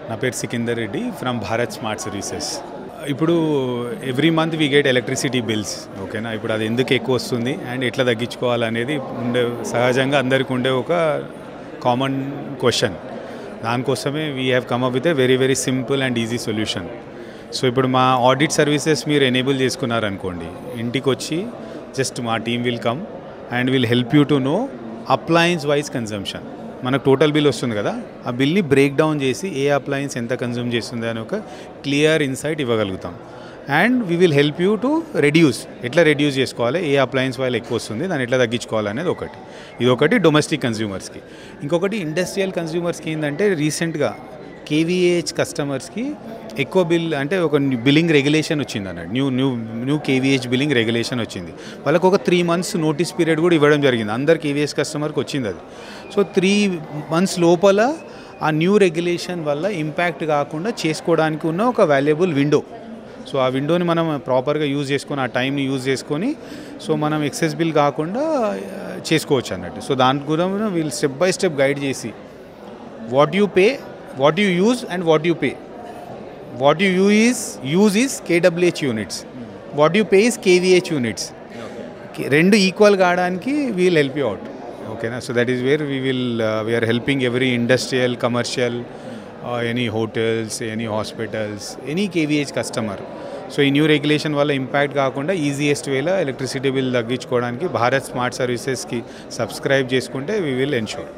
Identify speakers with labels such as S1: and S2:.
S1: నా పేరు Sikandar Reddy from Bharat smart services. ఇప్పుడు every month we get electricity bills. ఓకేనా, ఇప్పుడు అది ఎందుకు ఎక్కువ వస్తుంది అండ్ ఎట్లా తగ్గించుకోవాలనేది సహజంగా అందరికీ ఉండే ఒక కామన్ క్వశ్చన్. దానికోసమే we have come up with a very very simple and easy solution. So ఇప్పుడు మా ఆడిట్ సర్వీసెస్ మీరు ఎనేబుల్ చేసుకున్నారనుకోండి, ఇంటికి వచ్చి జస్ట్ మా team will come and will help you to know appliance wise consumption. మనకు total bill వస్తుంది కదా, ఆ బిల్ని బ్రేక్ డౌన్ చేసి ఏ అప్లయన్స్ ఎంత కన్జ్యూమ్ చేస్తుంది అని ఒక క్లియర్ ఇన్సైట్ ఇవ్వగలుగుతాం. And we will help you to reduce, ఎట్లా రెడ్యూస్ చేసుకోవాలి, ఏ అప్లయన్స్ వాళ్ళు ఎక్కువ వస్తుంది దాన్ని ఎట్లా తగ్గించుకోవాలనేది ఒకటి. ఇదొకటి డొమెస్టిక్ కన్జ్యూమర్స్కి. ఇంకొకటి ఇండస్ట్రియల్ కన్జ్యూమర్స్కి ఏంటంటే రీసెంట్గా కేవీఏహెచ్ కస్టమర్స్కి ఎక్కువ బిల్ అంటే ఒక బిల్లింగ్ రెగ్యులేషన్ వచ్చింది అన్నట్టు. న్యూ కేవీహెచ్ బిల్లింగ్ రెగ్యులేషన్ వచ్చింది. వాళ్ళకు ఒక 3 months నోటీస్ పీరియడ్ కూడా ఇవ్వడం జరిగింది. అందరు కేవీహెచ్ కస్టమర్కి వచ్చింది అది. సో 3 months లోపల ఆ న్యూ రెగ్యులేషన్ వల్ల ఇంపాక్ట్ కాకుండా చేసుకోవడానికి ఉన్న ఒక వాల్యుబుల్ విండో. సో ఆ విండోని మనం ప్రాపర్గా యూజ్ చేసుకొని, ఆ టైంని యూజ్ చేసుకొని, సో మనం ఎక్సెస్ బిల్ కాకుండా చేసుకోవచ్చు అన్నట్టు. సో దాని కూడా వీళ్ళు స్టెప్ బై స్టెప్ గైడ్ చేసి what you pay, what you use and what you pay. What you use is KWH units. What you pay is KVH units. రెండు ఈక్వల్ కావడానికి we will help you out. Okay na? So that is where we are helping every industrial, commercial, any hotels, any hospitals, any KVH customer. So ఈ new regulation వల్ల impact కాకుండా easiest వేలో electricity bill తగ్గించుకోవడానికి Bharat smart సర్వీసెస్కి subscribe చేసుకుంటే we will ensure.